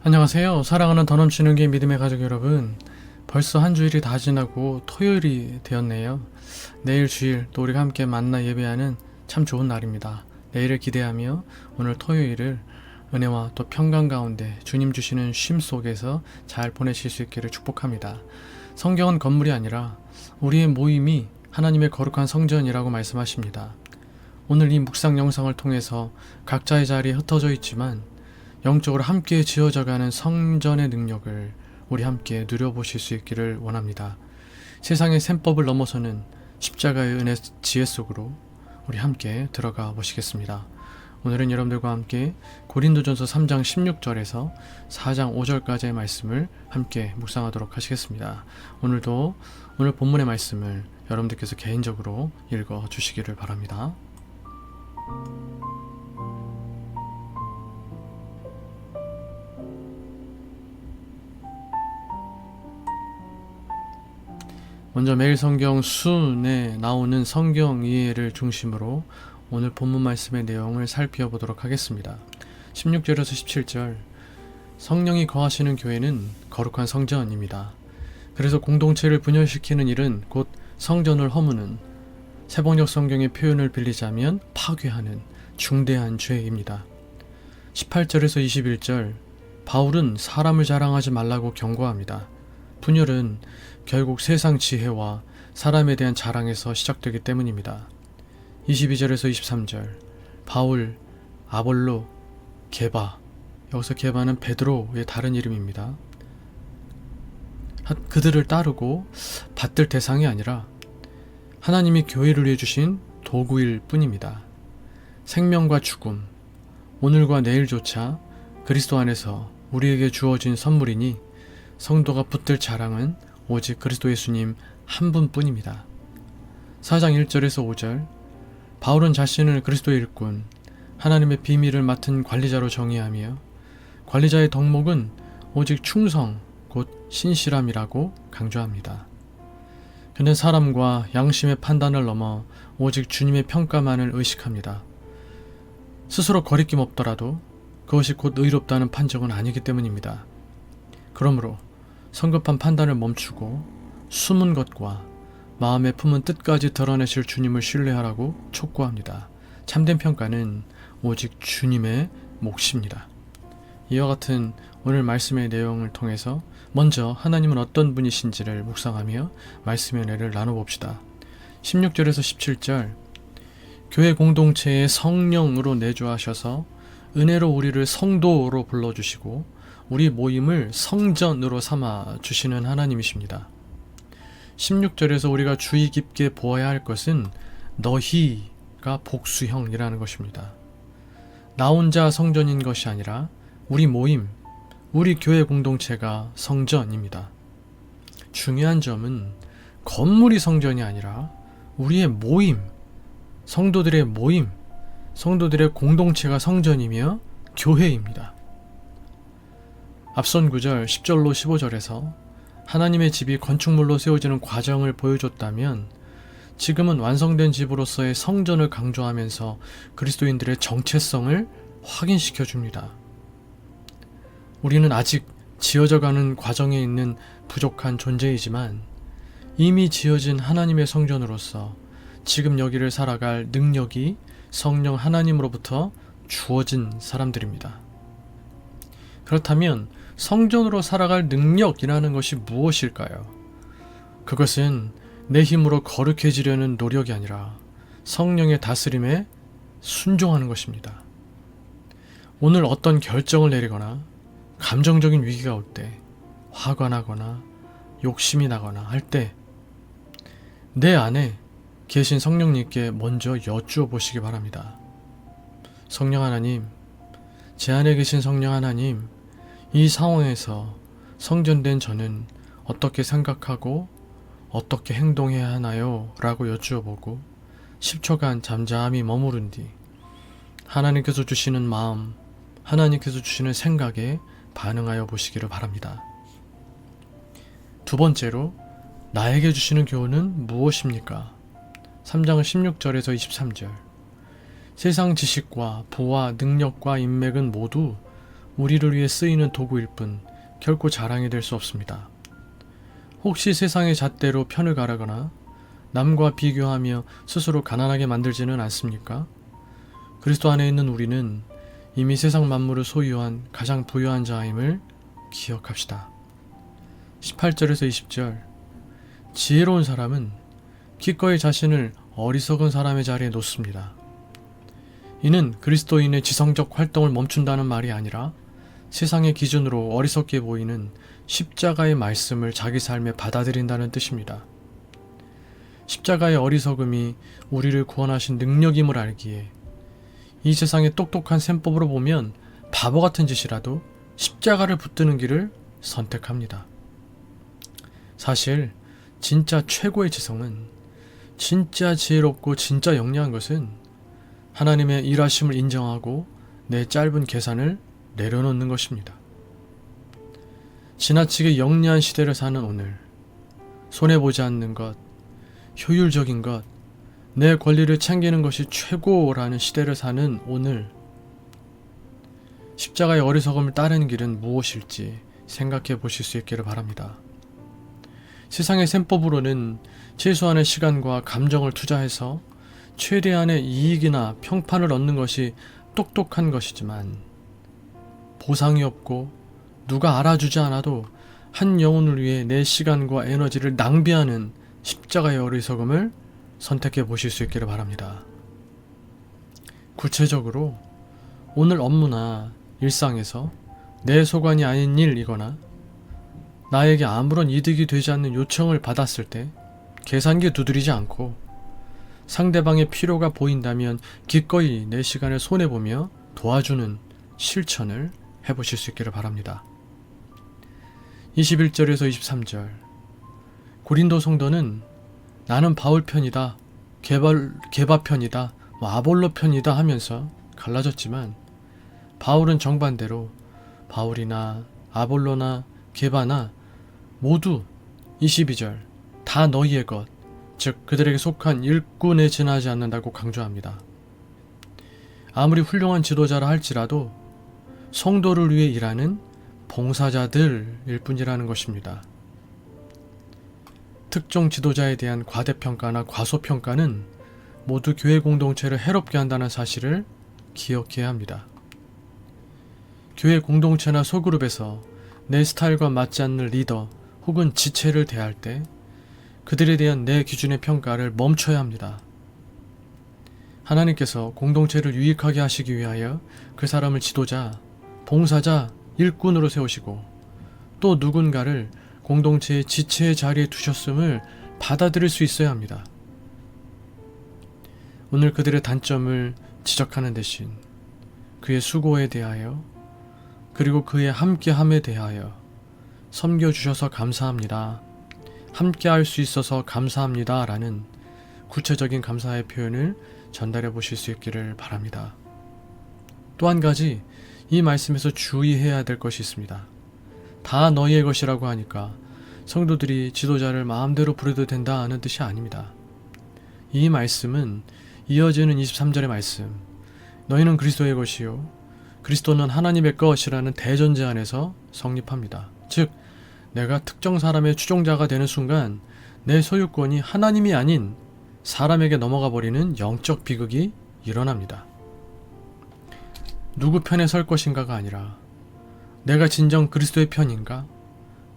안녕하세요. 사랑하는 더 넘치는 게 믿음의 가족 여러분. 벌써 한 주일이 다 지나고 토요일이 되었네요. 내일 주일 또 우리가 함께 만나 예배하는 참 좋은 날입니다. 내일을 기대하며 오늘 토요일을 은혜와 또 평강 가운데 주님 주시는 쉼 속에서 잘 보내실 수 있기를 축복합니다. 성경은 건물이 아니라 우리의 모임이 하나님의 거룩한 성전이라고 말씀하십니다. 오늘 이 묵상 영상을 통해서 각자의 자리에 흩어져 있지만 영적으로 함께 지어져가는 성전의 능력을 우리 함께 누려보실 수 있기를 원합니다. 세상의 셈법을 넘어서는 십자가의 은혜 지혜 속으로 우리 함께 들어가 보시겠습니다. 오늘은 여러분들과 함께 고린도전서 3장 16절에서 4장 5절까지의 말씀을 함께 묵상하도록 하시겠습니다. 오늘도 오늘 본문의 말씀을 여러분들께서 개인적으로 읽어 주시기를 바랍니다. 먼저 매일 성경 순에 나오는 성경 이해를 중심으로 오늘 본문 말씀의 내용을 살펴보도록 하겠습니다. 16절에서 17절 성령이 거하시는 교회는 거룩한 성전입니다. 그래서 공동체를 분열시키는 일은 곧 성전을 허무는 새번역 성경의 표현을 빌리자면 파괴하는 중대한 죄입니다. 18절에서 21절 바울은 사람을 자랑하지 말라고 경고합니다. 분열은 결국 세상 지혜와 사람에 대한 자랑에서 시작되기 때문입니다. 22절에서 23절 바울, 아볼로, 게바 여기서 게바는 베드로의 다른 이름입니다. 그들을 따르고 받들 대상이 아니라 하나님이 교회를 위해 주신 도구일 뿐입니다. 생명과 죽음, 오늘과 내일조차 그리스도 안에서 우리에게 주어진 선물이니 성도가 붙들 자랑은 오직 그리스도 예수님 한 분뿐입니다. 4장 1절에서 5절 바울은 자신을 그리스도의 일꾼, 하나님의 비밀을 맡은 관리자로 정의하며 관리자의 덕목은 오직 충성, 곧 신실함이라고 강조합니다. 그는 사람과 양심의 판단을 넘어 오직 주님의 평가만을 의식합니다. 스스로 거리낌 없더라도 그것이 곧 의롭다는 판정은 아니기 때문입니다. 그러므로 성급한 판단을 멈추고 숨은 것과 마음에 품은 뜻까지 드러내실 주님을 신뢰하라고 촉구합니다. 참된 평가는 오직 주님의 몫입니다. 이와 같은 오늘 말씀의 내용을 통해서 먼저 하나님은 어떤 분이신지를 묵상하며 말씀의 은혜를 나눠봅시다. 16절에서 17절 교회 공동체의 성령으로 내주하셔서 은혜로 우리를 성도로 불러주시고 우리 모임을 성전으로 삼아 주시는 하나님이십니다. 16절에서 우리가 주의 깊게 보아야 할 것은 너희가 복수형이라는 것입니다. 나 혼자 성전인 것이 아니라 우리 모임, 우리 교회 공동체가 성전입니다. 중요한 점은 건물이 성전이 아니라 우리의 모임, 성도들의 모임, 성도들의 공동체가 성전이며 교회입니다. 앞선 구절 10절로 15절에서 하나님의 집이 건축물로 세워지는 과정을 보여줬다면 지금은 완성된 집으로서의 성전을 강조하면서 그리스도인들의 정체성을 확인시켜 줍니다. 우리는 아직 지어져가는 과정에 있는 부족한 존재이지만 이미 지어진 하나님의 성전으로서 지금 여기를 살아갈 능력이 성령 하나님으로부터 주어진 사람들입니다. 그렇다면 성전으로 살아갈 능력이라는 것이 무엇일까요? 그것은 내 힘으로 거룩해지려는 노력이 아니라 성령의 다스림에 순종하는 것입니다. 오늘 어떤 결정을 내리거나 감정적인 위기가 올 때, 화가 나거나 욕심이 나거나 할 때 내 안에 계신 성령님께 먼저 여쭈어 보시기 바랍니다. 성령 하나님, 제 안에 계신 성령 하나님, 이 상황에서 성전된 저는 어떻게 생각하고 어떻게 행동해야 하나요? 라고 여쭈어보고 10초간 잠잠히 머무른 뒤 하나님께서 주시는 마음, 하나님께서 주시는 생각에 반응하여 보시기를 바랍니다. 두 번째로 나에게 주시는 교훈은 무엇입니까? 3장 16절에서 23절 세상 지식과 부와 능력과 인맥은 모두 우리를 위해 쓰이는 도구일 뿐 결코 자랑이 될 수 없습니다. 혹시 세상의 잣대로 편을 가르거나 남과 비교하며 스스로 가난하게 만들지는 않습니까? 그리스도 안에 있는 우리는 이미 세상 만물을 소유한 가장 부유한 자임을 기억합시다. 18절에서 20절. 지혜로운 사람은 기꺼이 자신을 어리석은 사람의 자리에 놓습니다. 이는 그리스도인의 지성적 활동을 멈춘다는 말이 아니라 세상의 기준으로 어리석게 보이는 십자가의 말씀을 자기 삶에 받아들인다는 뜻입니다. 십자가의 어리석음이 우리를 구원하신 능력임을 알기에 이 세상의 똑똑한 셈법으로 보면 바보 같은 짓이라도 십자가를 붙드는 길을 선택합니다. 사실 진짜 최고의 지성은, 진짜 지혜롭고 진짜 영리한 것은 하나님의 일하심을 인정하고 내 짧은 계산을 내려놓는 것입니다. 지나치게 영리한 시대를 사는 오늘, 손해보지 않는 것, 효율적인 것, 내 권리를 챙기는 것이 최고라는 시대를 사는 오늘, 십자가의 어리석음을 따르는 길은 무엇일지 생각해 보실 수 있기를 바랍니다. 세상의 셈법으로는 최소한의 시간과 감정을 투자해서 최대한의 이익이나 평판을 얻는 것이 똑똑한 것이지만, 보상이 없고 누가 알아주지 않아도 한 영혼을 위해 내 시간과 에너지를 낭비하는 십자가의 어리석음을 선택해 보실 수 있기를 바랍니다. 구체적으로 오늘 업무나 일상에서 내 소관이 아닌 일이거나 나에게 아무런 이득이 되지 않는 요청을 받았을 때 계산기 두드리지 않고 상대방의 필요가 보인다면 기꺼이 내 시간을 손해보며 도와주는 실천을 해보실 수 있기를 바랍니다. 21절에서 23절. 고린도 성도는 나는 바울 편이다, 게바 편이다, 아볼로 편이다 하면서 갈라졌지만, 바울은 정반대로 바울이나 아볼로나 게바나 모두 22절 다 너희의 것, 즉 그들에게 속한 일꾼에 지나지 않는다고 강조합니다. 아무리 훌륭한 지도자라 할지라도 성도를 위해 일하는 봉사자들일 뿐이라는 것입니다. 특정 지도자에 대한 과대평가나 과소평가는 모두 교회 공동체를 해롭게 한다는 사실을 기억해야 합니다. 교회 공동체나 소그룹에서 내 스타일과 맞지 않는 리더 혹은 지체를 대할 때 그들에 대한 내 기준의 평가를 멈춰야 합니다. 하나님께서 공동체를 유익하게 하시기 위하여 그 사람을 지도자, 봉사자, 일꾼으로 세우시고 또 누군가를 공동체의 지체의 자리에 두셨음을 받아들일 수 있어야 합니다. 오늘 그들의 단점을 지적하는 대신 그의 수고에 대하여 그리고 그의 함께함에 대하여 섬겨주셔서 감사합니다, 함께 할 수 있어서 감사합니다 라는 구체적인 감사의 표현을 전달해 보실 수 있기를 바랍니다. 또 한 가지 이 말씀에서 주의해야 될 것이 있습니다. 다 너희의 것이라고 하니까 성도들이 지도자를 마음대로 부려도 된다 하는 뜻이 아닙니다. 이 말씀은 이어지는 23절의 말씀, 너희는 그리스도의 것이요 그리스도는 하나님의 것이라는 대전제 안에서 성립합니다. 즉 내가 특정 사람의 추종자가 되는 순간 내 소유권이 하나님이 아닌 사람에게 넘어가 버리는 영적 비극이 일어납니다. 누구 편에 설 것인가가 아니라 내가 진정 그리스도의 편인가?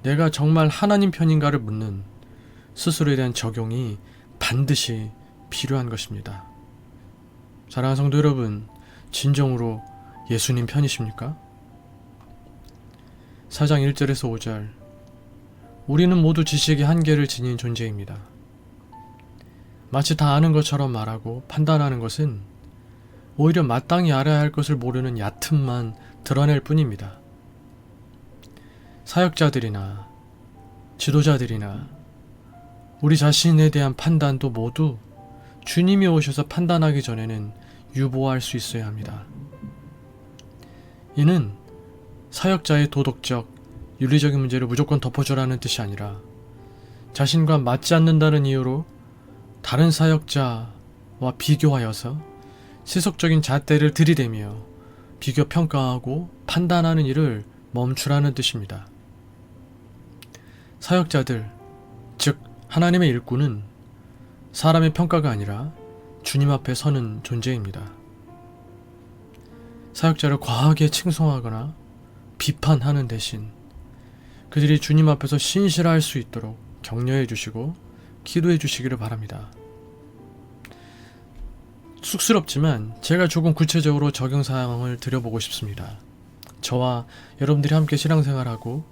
내가 정말 하나님 편인가를 묻는 스스로에 대한 적용이 반드시 필요한 것입니다. 사랑하는 성도 여러분, 진정으로 예수님 편이십니까? 4장 1절에서 5절. 우리는 모두 지식의 한계를 지닌 존재입니다. 마치 다 아는 것처럼 말하고 판단하는 것은 오히려 마땅히 알아야 할 것을 모르는 얕음만 드러낼 뿐입니다. 사역자들이나 지도자들이나 우리 자신에 대한 판단도 모두 주님이 오셔서 판단하기 전에는 유보할 수 있어야 합니다. 이는 사역자의 도덕적, 윤리적인 문제를 무조건 덮어주라는 뜻이 아니라 자신과 맞지 않는다는 이유로 다른 사역자와 비교하여서 세속적인 잣대를 들이대며 비교 평가하고 판단하는 일을 멈추라는 뜻입니다. 사역자들, 즉 하나님의 일꾼은 사람의 평가가 아니라 주님 앞에 서는 존재입니다. 사역자를 과하게 칭송하거나 비판하는 대신 그들이 주님 앞에서 신실할 수 있도록 격려해 주시고 기도해 주시기를 바랍니다. 쑥스럽지만 제가 조금 구체적으로 적용 사항을 드려보고 싶습니다. 저와 여러분들이 함께 신앙생활하고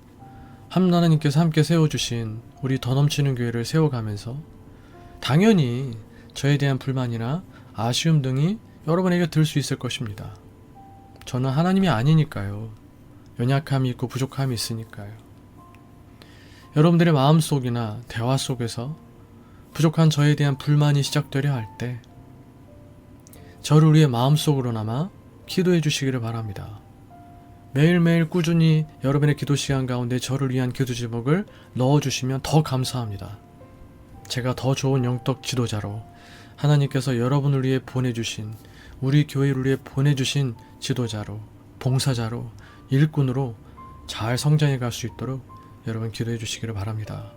하나님께서 함께 세워주신 우리 더 넘치는 교회를 세워가면서 당연히 저에 대한 불만이나 아쉬움 등이 여러분에게 들 수 있을 것입니다. 저는 하나님이 아니니까요. 연약함이 있고 부족함이 있으니까요. 여러분들의 마음속이나 대화 속에서 부족한 저에 대한 불만이 시작되려 할 때 저를 위해 마음속으로나마 기도해 주시기를 바랍니다. 매일매일 꾸준히 여러분의 기도 시간 가운데 저를 위한 기도 제목을 넣어주시면 더 감사합니다. 제가 더 좋은 영적 지도자로 하나님께서 여러분을 위해 보내주신, 우리 교회를 위해 보내주신 지도자로, 봉사자로, 일꾼으로 잘 성장해 갈 수 있도록 여러분 기도해 주시기를 바랍니다.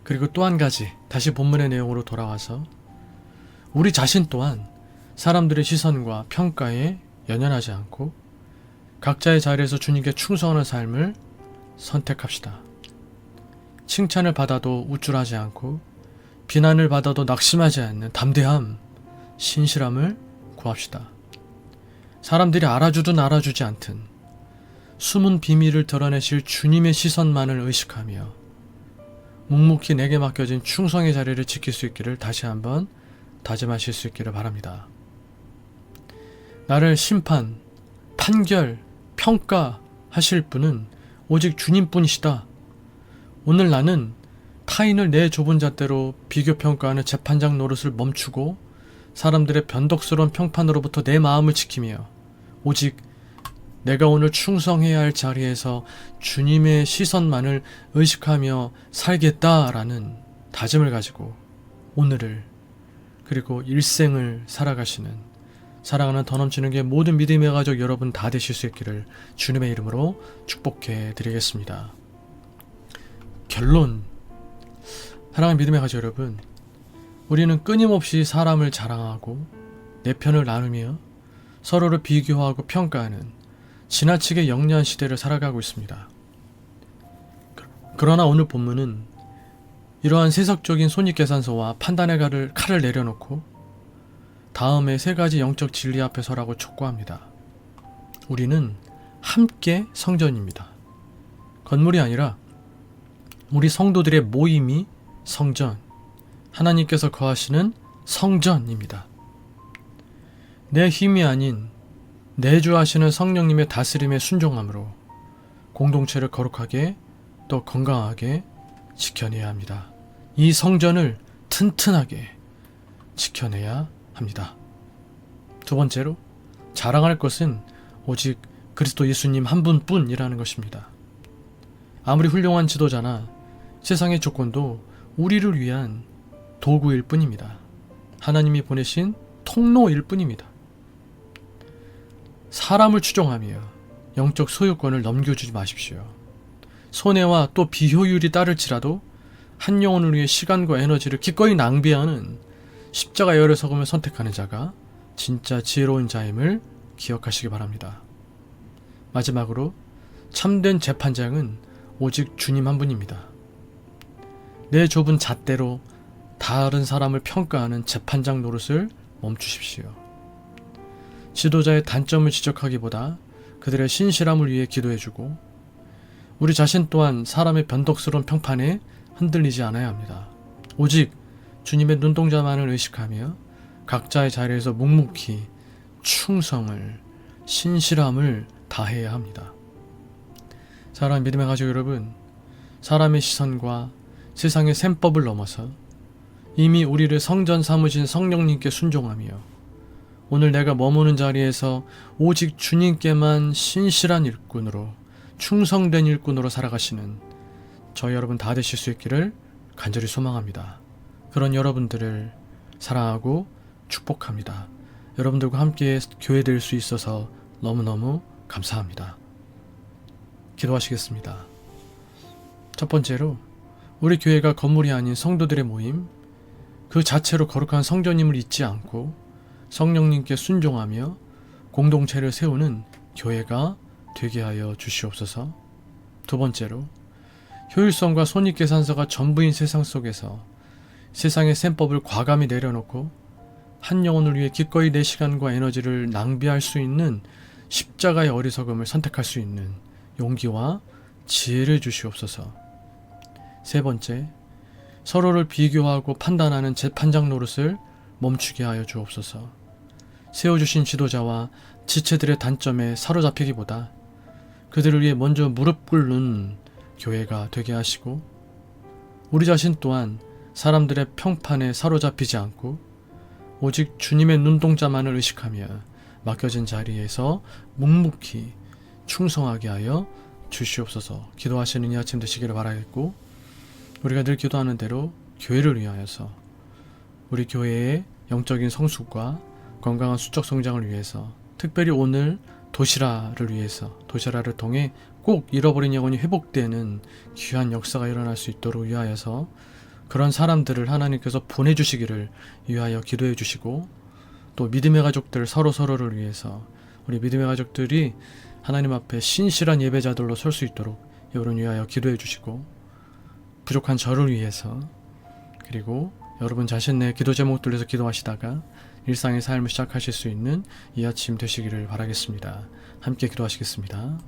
그리고 또 한 가지, 다시 본문의 내용으로 돌아와서 우리 자신 또한 사람들의 시선과 평가에 연연하지 않고 각자의 자리에서 주님께 충성하는 삶을 선택합시다. 칭찬을 받아도 우쭐하지 않고 비난을 받아도 낙심하지 않는 담대함, 신실함을 구합시다. 사람들이 알아주든 알아주지 않든 숨은 비밀을 드러내실 주님의 시선만을 의식하며 묵묵히 내게 맡겨진 충성의 자리를 지킬 수 있기를 다시 한번 다짐하실 수 있기를 바랍니다. 나를 심판, 판결, 평가하실 분은 오직 주님뿐이시다. 오늘 나는 타인을 내 좁은 잣대로 비교평가하는 재판장 노릇을 멈추고 사람들의 변덕스러운 평판으로부터 내 마음을 지키며 오직 내가 오늘 충성해야 할 자리에서 주님의 시선만을 의식하며 살겠다라는 다짐을 가지고 오늘을 그리고 일생을 살아가시는 사랑하는 더 넘치는 게 모든 믿음의 가족 여러분 다 되실 수 있기를 주님의 이름으로 축복해 드리겠습니다. 결론, 사랑하는 믿음의 가족 여러분, 우리는 끊임없이 사람을 자랑하고 내 편을 나누며 서로를 비교하고 평가하는 지나치게 영리한 시대를 살아가고 있습니다. 그러나 오늘 본문은 이러한 세속적인 손익계산서와 판단의 칼을 내려놓고 다음에 세 가지 영적 진리 앞에 서라고 촉구합니다. 우리는 함께 성전입니다. 건물이 아니라 우리 성도들의 모임이 성전, 하나님께서 거하시는 성전입니다. 내 힘이 아닌 내주하시는 성령님의 다스림에 순종함으로 공동체를 거룩하게 또 건강하게 지켜내야 합니다. 이 성전을 튼튼하게 지켜내야 합니다. 두 번째로 자랑할 것은 오직 그리스도 예수님 한 분뿐이라는 것입니다. 아무리 훌륭한 지도자나 세상의 조건도 우리를 위한 도구일 뿐입니다. 하나님이 보내신 통로일 뿐입니다. 사람을 추종하며 영적 소유권을 넘겨주지 마십시오. 손해와 또 비효율이 따를지라도 한 영혼을 위해 시간과 에너지를 기꺼이 낭비하는 십자가 열을 서금을 선택하는 자가 진짜 지혜로운 자임을 기억하시기 바랍니다. 마지막으로 참된 재판장은 오직 주님 한 분입니다. 내 좁은 잣대로 다른 사람을 평가하는 재판장 노릇을 멈추십시오. 지도자의 단점을 지적하기보다 그들의 신실함을 위해 기도해주고 우리 자신 또한 사람의 변덕스러운 평판에 흔들리지 않아야 합니다. 오직 주님의 눈동자만을 의식하며 각자의 자리에서 묵묵히 충성을, 신실함을 다해야 합니다. 사랑하는 믿음의 가족 여러분, 사람의 시선과 세상의 셈법을 넘어서 이미 우리를 성전 삼으신 성령님께 순종하며 오늘 내가 머무는 자리에서 오직 주님께만 신실한 일꾼으로 충성된 일꾼으로 살아가시는 저희 여러분 다 되실 수 있기를 간절히 소망합니다. 그런 여러분들을 사랑하고 축복합니다. 여러분들과 함께 교회될 수 있어서 너무너무 감사합니다. 기도하시겠습니다. 첫 번째로 우리 교회가 건물이 아닌 성도들의 모임, 그 자체로 거룩한 성전임을 잊지 않고 성령님께 순종하며 공동체를 세우는 교회가 되게 하여 주시옵소서. 두 번째로 효율성과 손익계산서가 전부인 세상 속에서 세상의 셈법을 과감히 내려놓고 한 영혼을 위해 기꺼이 내 시간과 에너지를 낭비할 수 있는 십자가의 어리석음을 선택할 수 있는 용기와 지혜를 주시옵소서. 세 번째, 서로를 비교하고 판단하는 재판장 노릇을 멈추게 하여 주옵소서. 세워주신 지도자와 지체들의 단점에 사로잡히기보다 그들을 위해 먼저 무릎 꿇는 교회가 되게 하시고, 우리 자신 또한 사람들의 평판에 사로잡히지 않고 오직 주님의 눈동자만을 의식하며 맡겨진 자리에서 묵묵히 충성하게 하여 주시옵소서. 기도하시는 이 아침 되시기를 바라겠고, 우리가 늘 기도하는 대로 교회를 위하여서, 우리 교회의 영적인 성숙과 건강한 수적 성장을 위해서, 특별히 오늘 도시라를 위해서, 도시라를 통해 꼭 잃어버린 영혼이 회복되는 귀한 역사가 일어날 수 있도록 위하여서 그런 사람들을 하나님께서 보내주시기를 위하여 기도해 주시고, 또 믿음의 가족들 서로서로를 위해서 우리 믿음의 가족들이 하나님 앞에 신실한 예배자들로 설 수 있도록 여러분 위하여 기도해 주시고, 부족한 저를 위해서, 그리고 여러분 자신의 기도 제목들 위해서 기도하시다가 일상의 삶을 시작하실 수 있는 이 아침 되시기를 바라겠습니다. 함께 기도하시겠습니다.